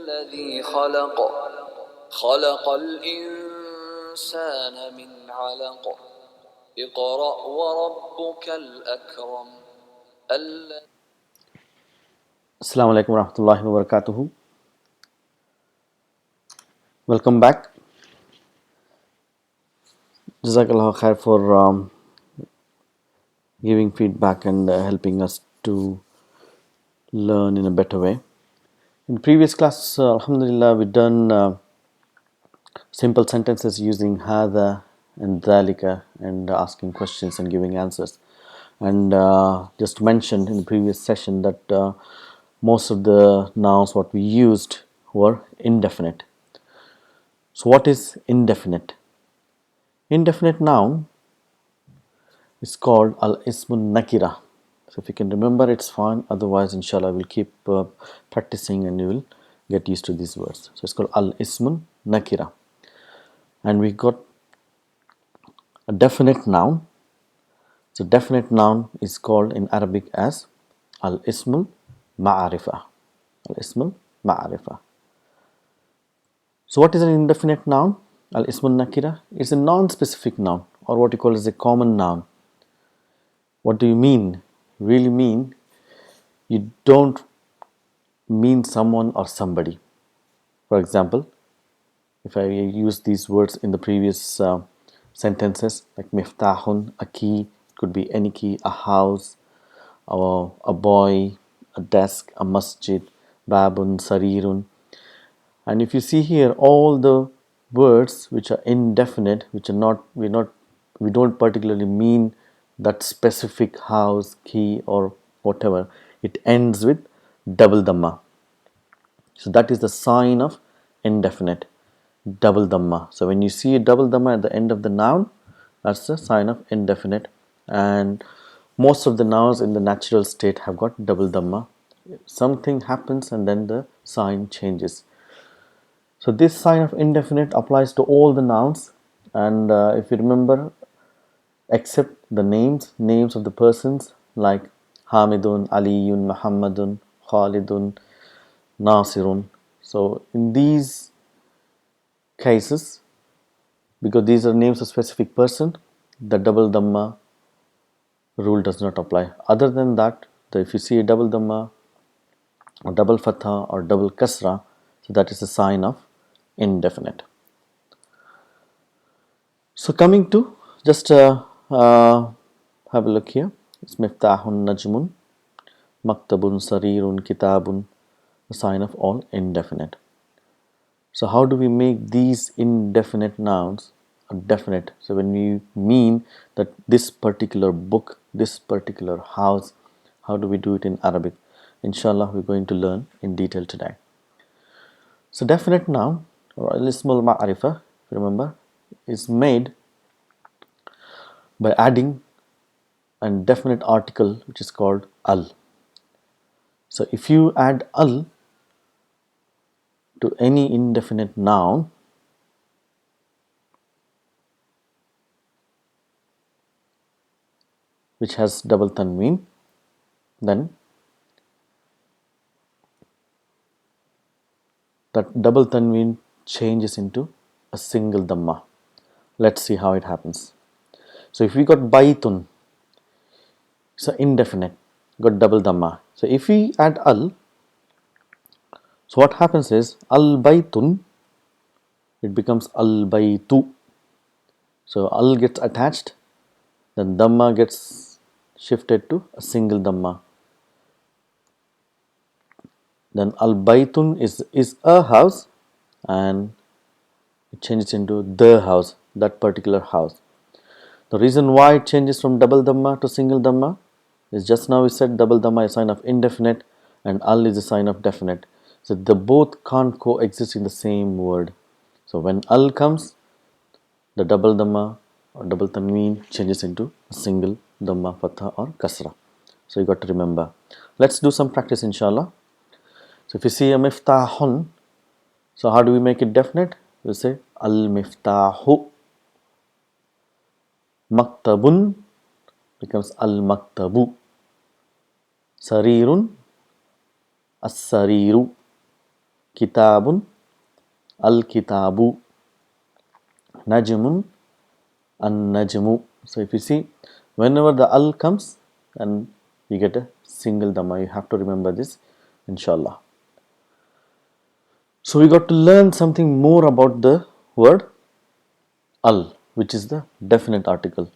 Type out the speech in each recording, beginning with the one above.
الذي خلق الإنسان من علق اقرأ وربك الأكرم. Assalamu alaikum warahmatullahi wabarakatuh. Welcome back. Jazakallah khair for giving feedback and helping us to learn in a better way. In the previous class, alhamdulillah, we've done simple sentences using hada and dhalika and asking questions and giving answers. And just mentioned in the previous session that most of the nouns what we used were indefinite. So what is indefinite? Indefinite noun is called al-ismun nakira. So if you can remember, it's fine. Otherwise, inshallah, we'll keep practicing and you will get used to these words. So it's called al-ismun nakira. And we got a definite noun. So definite noun is called in Arabic as al-ismul ma'arifa. Al-ismul ma'arifa. So what is an indefinite noun? Al-ismun nakira is a non-specific noun, or what you call as a common noun. What do you mean? Really mean you don't mean someone or somebody. For example, if I use these words in the previous sentences, like miftahun, a key, could be any key, a house, or a boy, a desk, a masjid, babun, sarirun. And if you see here, all the words which are indefinite, which are not, we don't particularly mean that specific house, key, or whatever, it ends with double dhamma. So that is the sign of indefinite, double dhamma. So when you see a double dhamma at the end of the noun, that's the sign of indefinite. And most of the nouns in the natural state have got double dhamma. Something happens and then the sign changes. So this sign of indefinite applies to all the nouns, and if you remember, except the names of the persons like Hamidun, Aliyun, Muhammadun, Khalidun, Nasirun. So in these cases, because these are names of specific person, the double dhamma rule does not apply. Other than that, if you see a double dhamma or double fatha or double kasra, so that is a sign of indefinite. So coming to just have a look here. It's miftahun najmun, maktabun sarirun kitabun, a sign of all indefinite. So how do we make these indefinite nouns definite? So when we mean that this particular book, this particular house, how do we do it in Arabic? Inshallah, we're going to learn in detail today. So definite noun, or al-ismul ma'arifa, remember, is made by adding a definite article which is called al. So if you add al to any indefinite noun, which has double tanween, then that double tanween changes into a single dhamma. Let's see how it happens. So if we got baitun, so indefinite, got double dhamma. So if we add al, so what happens is al baitun, it becomes al baitu. So al gets attached, then dhamma gets shifted to a single dhamma. Then al baitun is a house, and it changes into the house, that particular house. The reason why it changes from double dhamma to single dhamma is just now we said double dhamma is a sign of indefinite and al is a sign of definite. So they both can't coexist in the same word. So when al comes, the double dhamma or double tanween changes into a single dhamma, fatha or kasra. So you got to remember. Let's do some practice inshallah. So if you see a miftahun, so how do we make it definite? We'll say al-miftahu. Maktabun becomes al-maktabu. Sarirun, as-sariru. kitabun, al-kitabu, najmun, an-najmu. So if you see, whenever the al comes, and you get a single dhamma. You have to remember this, inshallah. So we got to learn something more about the word al, which is the definite article.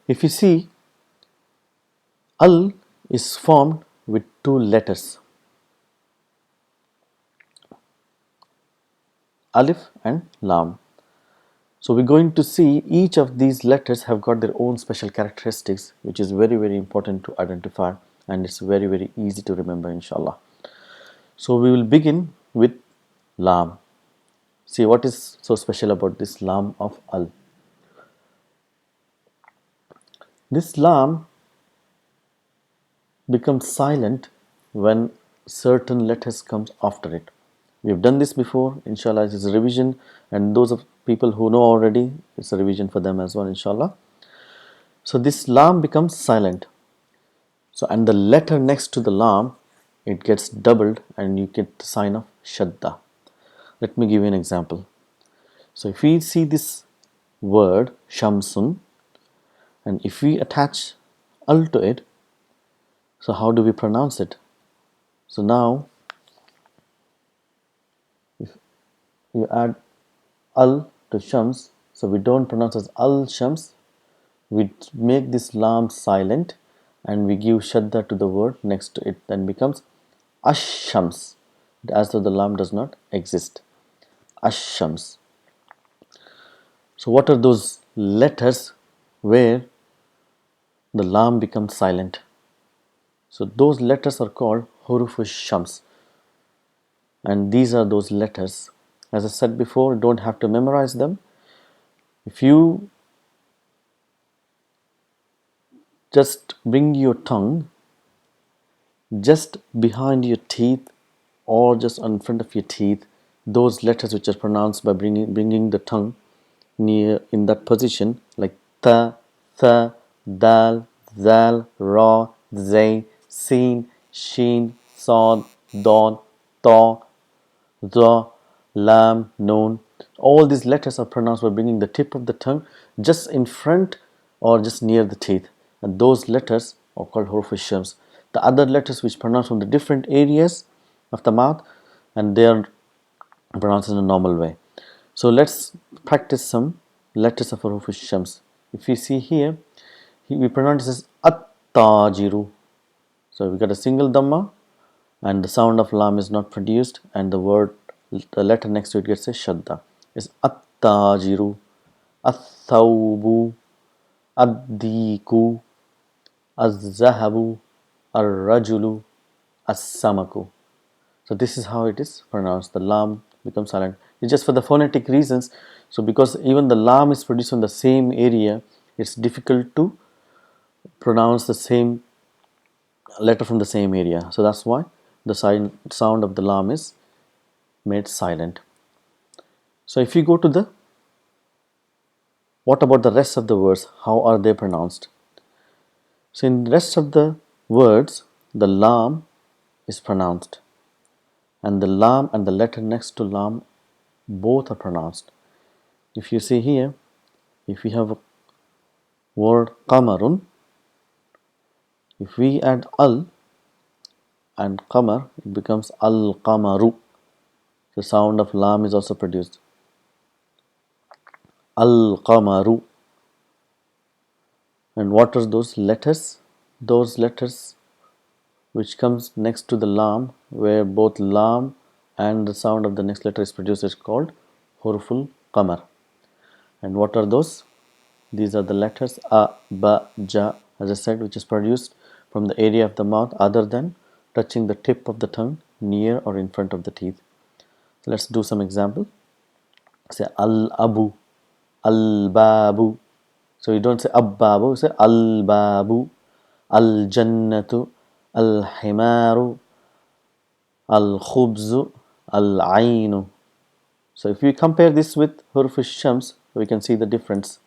If you see, al is formed with two letters, alif and lam. So we're going to see each of these letters have got their own special characteristics, which is very, very important to identify, and it's very, very easy to remember, inshallah. So we will begin with lam. See what is so special about this lam of al. This lam becomes silent when certain letters comes after it. We have done this before, inshallah. It's a revision, and those of people who know already, it's a revision for them as well, inshallah. So this lam becomes silent. So and the letter next to the lam, it gets doubled and you get the sign of shadda. Let me give you an example. So if we see this word shamsun, and if we attach al to it, so how do we pronounce it? So now if you add al to shams, so we don't pronounce as al shams, we make this lam silent and we give shadda to the word next to it, then becomes ash-shams, as though the lam does not exist. Ash-shams. So what are those letters where the lam becomes silent? So those letters are called huruf shams, and these are those letters. As I said before, you don't have to memorize them. If you just bring your tongue just behind your teeth or just in front of your teeth, those letters which are pronounced by bringing the tongue near in that position, like ta, tha, dal, zal, ra, zay, sin, sheen, sad, dad, ta, za, lam, noon. All these letters are pronounced by bringing the tip of the tongue just in front or just near the teeth, and those letters are called huruf shams. The other letters which pronounce from the different areas of the mouth, and they are pronounced in a normal way. So let's practice some letters of huruf shams. If you see here, we pronounce this as at-tajiru. So we got a single dhamma, and the sound of lam is not produced, and the letter next to it gets a shadda. It's at-tajiru, at-thawbu, ad-diku, az-zahabu, ar-rajulu, as-samaku. So this is how it is pronounced. The lam becomes silent. It's just for the phonetic reasons. So because even the lam is produced in the same area, it's difficult to pronounce the same letter from the same area. So that's why the sound of the lam is made silent. So if you go to the, what about the rest of the words? How are they pronounced? So in the rest of the words, the lam is pronounced, and the lam and the letter next to lam both are pronounced. If you see here, if we have a word qamarun, if we add al and qamar, it becomes al-qamaru. The sound of lam is also produced. Al-qamaru. And what are those letters? Those letters which comes next to the lam, where both lam and the sound of the next letter is produced, is called huruful qamar. And what are those? These are the letters a, ba, ja, as I said, which is produced from the area of the mouth other than touching the tip of the tongue near or in front of the teeth. So let's do some example. Say al-abu, al-babu. So you don't say abbabu, you say al-babu, al-jannatu, al-himaru, al-khubzu, al-ainu. So if we compare this with huruf shams, we can see the difference.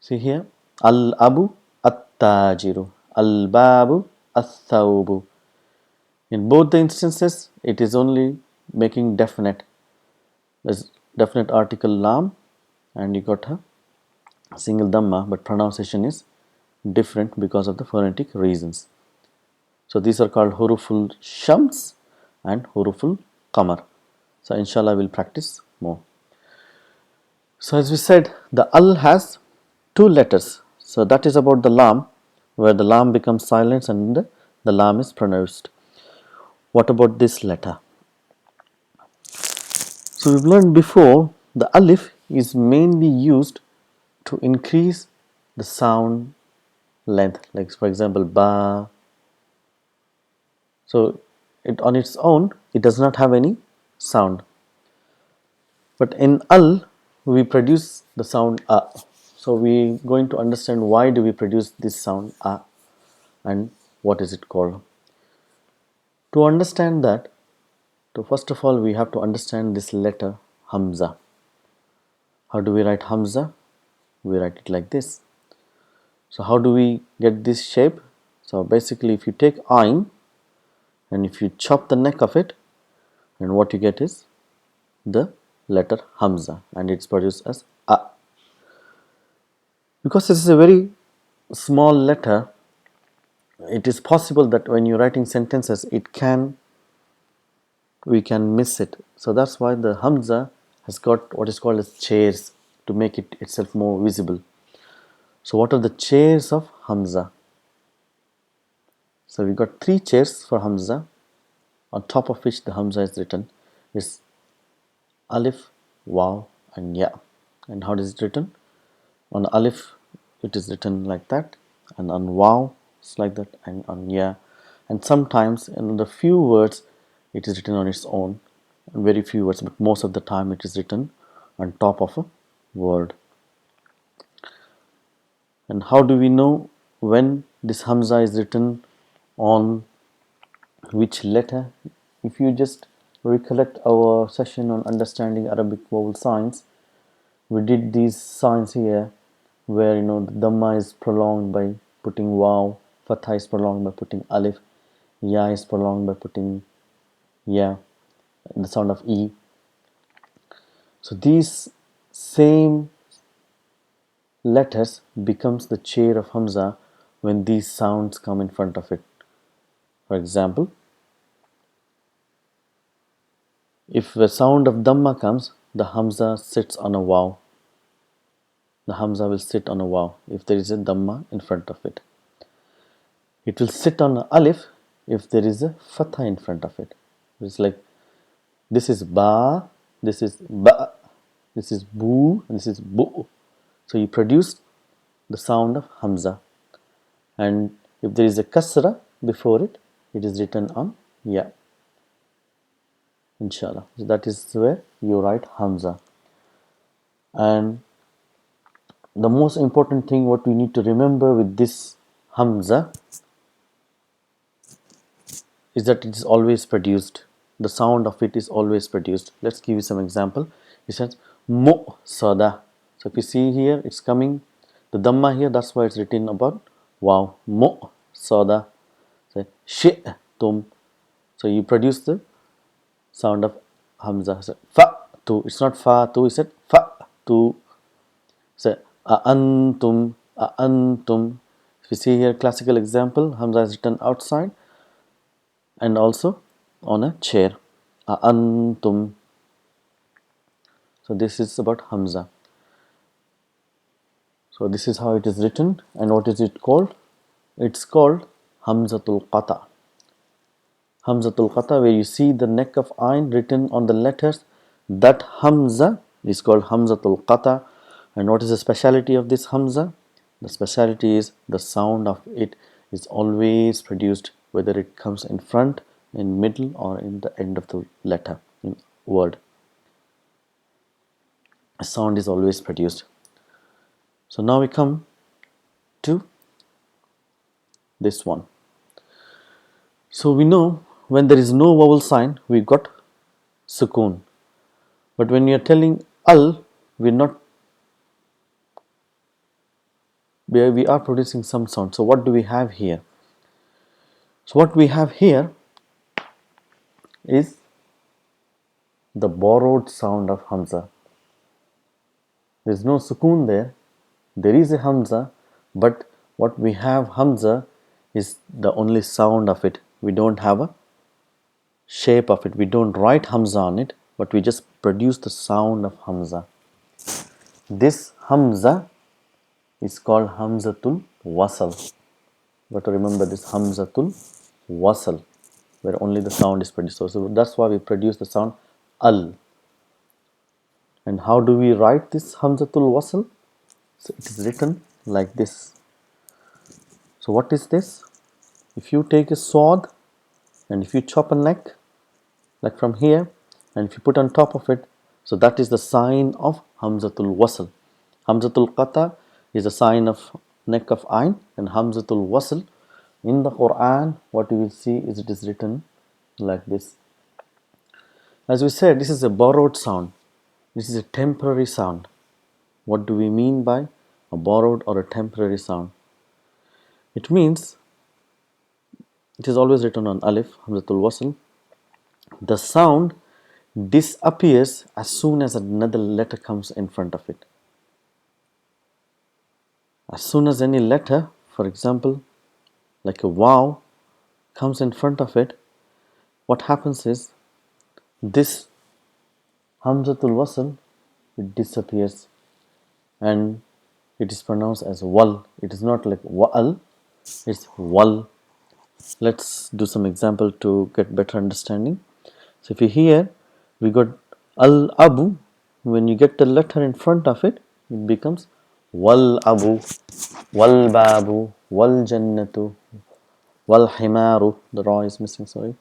See here, al-abu, at-tajiru, al-babu, at-thawbu. In both the instances, it is only making definite. There's definite article lam, and you got a single dhamma, but pronunciation is different because of the phonetic reasons. So these are called huruful shams and huruful qamar. So inshallah we'll practice more. So as we said, the al has two letters. So that is about the lam, where the lam becomes silent and the lam is pronounced. What about this letter? So we've learned before, the alif is mainly used to increase the sound length, like for example ba. So it on its own, it does not have any sound, but in al we produce the sound a. So we going to understand why do we produce this sound a and what is it called. To understand that, so first of all we have to understand this letter Hamza. How do we write Hamza? We write it like this. So how do we get this shape? So basically if you take ayn and if you chop the neck of it, and what you get is the letter Hamza, and it's produced as a. Because this is a very small letter, it is possible that when you're writing sentences we can miss it. So that's why the Hamza has got what is called as chairs to make it itself more visible. So what are the chairs of Hamza? So we got three chairs for Hamza, on top of which the Hamza is written is alif, waw and ya. And how is it written? On alif it is written like that, and on waw it's like that, and on ya, and sometimes in the few words it is written on its own, very few words, but most of the time it is written on top of a word. And how do we know when this Hamza is written on which letter? If you just recollect our session on understanding Arabic vowel signs, we did these signs here where the dhamma is prolonged by putting waw, fatha is prolonged by putting alif, ya is prolonged by putting ya, the sound of e. So these same letters becomes the chair of Hamza when these sounds come in front of it. For example, if the sound of dhamma comes, the Hamza sits on a waw. The Hamza will sit on a waw if there is a dhamma in front of it. It will sit on an alif if there is a fatha in front of it. It's like this is ba, this is ba, this is boo, and this is bu. So you produce the sound of Hamza. And if there is a kasra before it, it is written on ya. Inshallah. So that is where you write Hamza. And the most important thing what we need to remember with this Hamza is that it is always produced. The sound of it is always produced. Let's give you some example. It says mo sada. So if you see here, it's coming the dhamma here. That's why it's written about wow, mo sada. So shi tum. So you produce the sound of Hamza. So fa tu. It's not fa tu. It's fa tu. So a antum, a antum. If you see here, classical example, Hamza is written outside and also on a chair. A antum. So this is about Hamza. So this is how it is written, and what is it called? It's called hamzatul qata. Hamzatul qata, where you see the neck of ayn written on the letters, that Hamza is called hamzatul qata. And what is the speciality of this Hamza? The speciality is the sound of it is always produced, whether it comes in front, in middle, or in the end of the letter, in word. A sound is always produced. So now we come to this one. So we know when there is no vowel sign, we got sukoon. But when we are telling al, we are producing some sound. So what do we have here? So what we have here is the borrowed sound of Hamza. There is no sukoon there. There is a Hamza, but what we have Hamza is the only sound of it. We don't have a shape of it. We don't write Hamza on it, but we just produce the sound of Hamza. This Hamza is called hamzatul wasal. Got to remember this hamzatul wasal, where only the sound is produced. So that's why we produce the sound al. And how do we write this hamzatul wasal? So it is written like this. So what is this? If you take a sword and if you chop a neck, like from here, and if you put on top of it, so that is the sign of hamzatul wasal. Hamzatul qata is a sign of neck of ayn, and hamzatul wasal in the Quran, what you will see is it is written like this. As we said, this is a borrowed sound. This is a temporary sound. What do we mean by a borrowed or a temporary sound? It means it is always written on alif, hamzatul wasl. The sound disappears as soon as another letter comes in front of it. As soon as any letter, for example, like a waw, comes in front of it, what happens is this hamzatul wasl, it disappears and it is pronounced as wal. It is not like wa'al, it's wal. Let's do some example to get better understanding. So if you hear, we got al-abu, when you get the letter in front of it, it becomes wal-abu, wal-babu, wal-jannatu, wal-himaru, the ra is missing, sorry,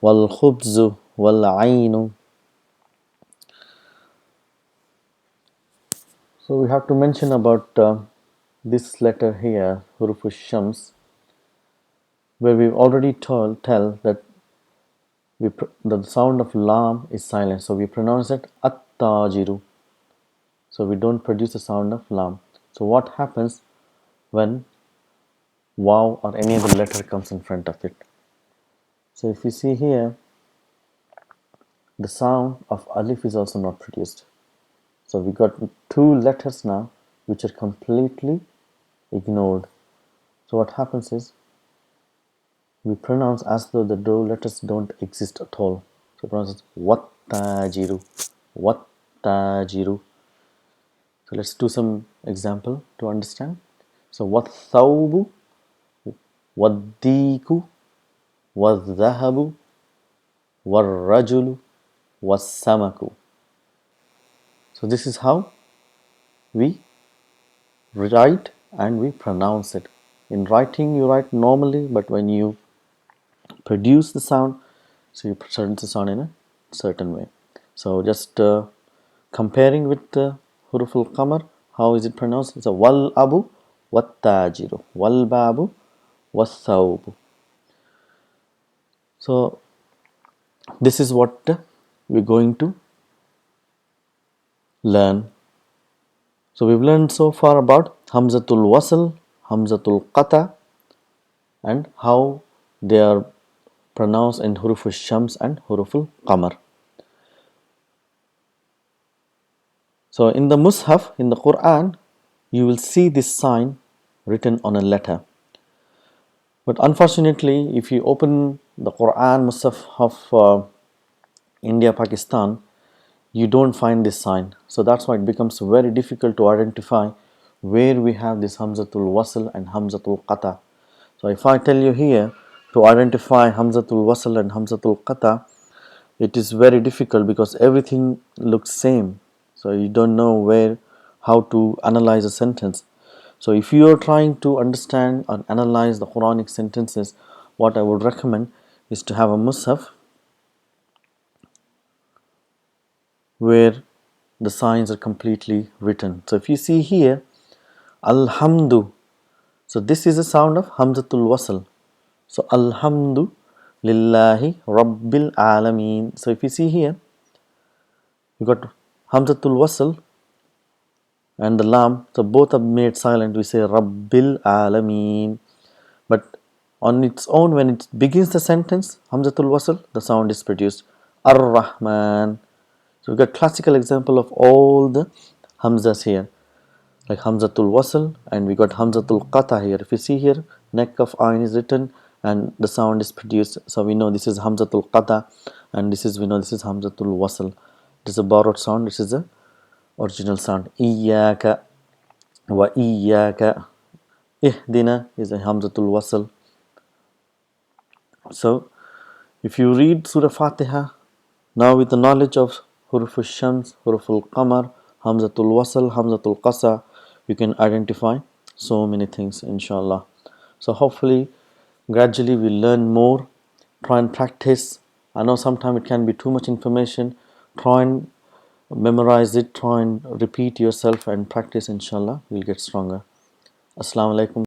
wal-khubzu, wal-ainu. So we have to mention about this letter here, huruf shams, where we've already tell that the sound of lam is silent, so we pronounce it at-tajiru. So we don't produce the sound of lam. So what happens when waw or any other letter comes in front of it? So if you see here, the sound of alif is also not produced. So we got two letters now which are completely ignored. So what happens is we pronounce as though the letters don't exist at all. So pronounce it wat-tajiru, wat-tajiru. So let's do some example to understand. So wat-thawbu, wad-diku, wad-dhahabu, war-rajulu, was-samaku. So this is how we write and we pronounce it. In writing you write normally, but when you produce the sound, so you present the sound in a certain way. So just comparing with huruf al-qamar, how is it pronounced? It's a wal-abu, wat-tajiru, wal-babu, was-thawbu. So this is what we're going to learn. So we've learned so far about hamzatul wasl, hamzatul qata, and how they are pronounced in huruf shams and huruf al-qamar. So in the mushaf, in the Quran, you will see this sign written on a letter. But unfortunately, if you open the Quran mushaf of India, Pakistan, you don't find this sign. So that's why it becomes very difficult to identify where we have this hamzatul wasl and hamzatul qata. So if I tell you here to identify hamzatul wasl and hamzatul qata, it is very difficult because everything looks same. So you don't know how to analyze a sentence. So if you are trying to understand or analyze the Quranic sentences, what I would recommend is to have a mushaf where the signs are completely written. So if you see here, alhamdu, so this is a sound of hamzatul wasl. So alhamdu lillahi rabbil alameen. So if you see here, you got hamzatul wasl and the lam, so both are made silent. We say rabbil alameen, but On its own, when it begins the sentence, hamzatul wasal, the sound is produced ar-Rahman. So we got classical example of all the hamzas here, like hamzatul wasal, and we got hamzatul qata here. If you see here, neck of ayn is written and the sound is produced, so we know this is hamzatul qata, and we know this is hamzatul wasal. It is a borrowed sound. This is the original sound. Iyyaka wa iyyaka. Ihdina is a hamzatul wasal. So if you read Surah Fatiha now with the knowledge of huruf al-shams, huruf al-qamar, hamzatul wasal, hamzatul qasa, you can identify so many things, inshallah. So hopefully gradually we learn more. Try and practice. I know sometimes it can be too much information. Try and memorize it, try and repeat yourself and practice, inshallah. You'll get stronger. Assalamu alaikum.